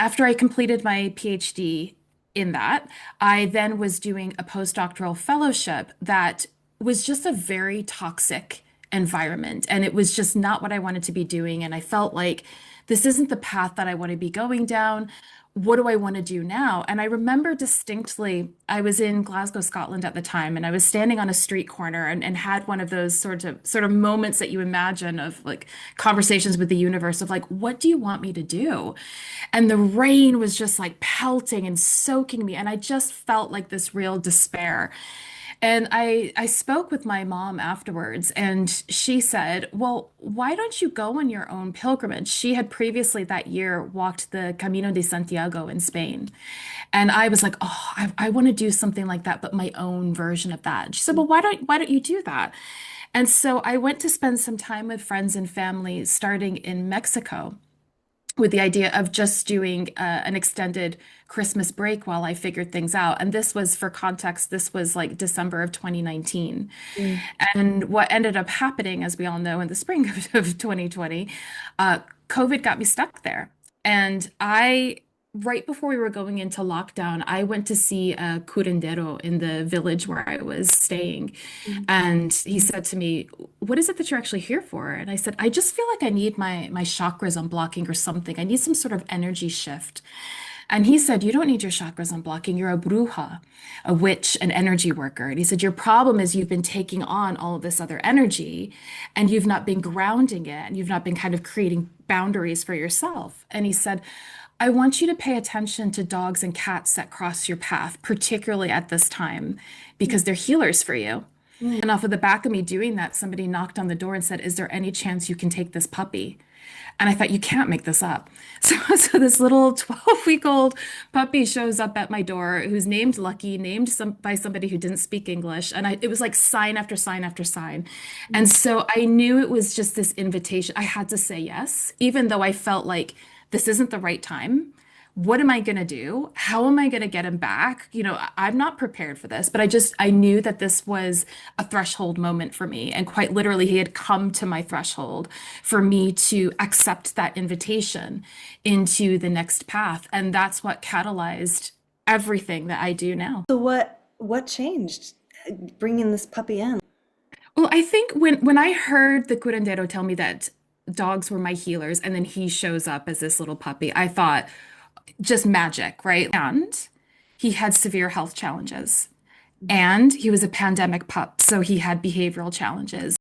after I completed my PhD in that, I then was doing a postdoctoral fellowship that was just a very toxic environment. And it was just not what I wanted to be doing. And I felt like this isn't the path that I want to be going down. What do I want to do now? And I remember distinctly, I was in Glasgow, Scotland at the time, and I was standing on a street corner and had one of those sort of moments that you imagine of like conversations with the universe of like, what do you want me to do? And the rain was just like pelting and soaking me, and I just felt like this real despair. And I spoke with my mom afterwards, and she said, "Well, why don't you go on your own pilgrimage?" She had previously that year walked the Camino de Santiago in Spain. And I was like, "Oh, I want to do something like that, but my own version of that." She said, "Well, why don't you do that?" And so I went to spend some time with friends and family starting in Mexico with the idea of just doing an extended Christmas break while I figured things out. And this was, for context, this was like December of 2019. Mm. And what ended up happening, as we all know, in the spring of 2020, COVID got me stuck there. And right before we were going into lockdown, I went to see a curandero in the village where I was staying. Mm. And he said to me, "What is it that you're actually here for?" And I said, "I just feel like I need my chakras unblocking or something. I need some sort of energy shift." And he said, "You don't need your chakras unblocking. You're a bruja, a witch, an energy worker." And he said, "Your problem is you've been taking on all of this other energy and you've not been grounding it and you've not been kind of creating boundaries for yourself." And he said, "I want you to pay attention to dogs and cats that cross your path, particularly at this time, because they're healers for you." Mm. And off of the back of me doing that, somebody knocked on the door and said, "Is there any chance you can take this puppy?" And I thought, you can't make this up. So this little 12-week-old puppy shows up at my door who's named Lucky, named by somebody who didn't speak English. And it was like sign after sign after sign. And so I knew it was just this invitation. I had to say yes, even though I felt like this isn't the right time. What am I going to do? How am I going to get him back? I'm not prepared for this, but I knew that this was a threshold moment for me. And quite literally, he had come to my threshold for me to accept that invitation into the next path. And that's what catalyzed everything that I do now. So what changed bringing this puppy in? Well, I think when I heard the curandero tell me that dogs were my healers, and then he shows up as this little puppy, I thought, just magic, right? And he had severe health challenges, and he was a pandemic pup, so he had behavioral challenges.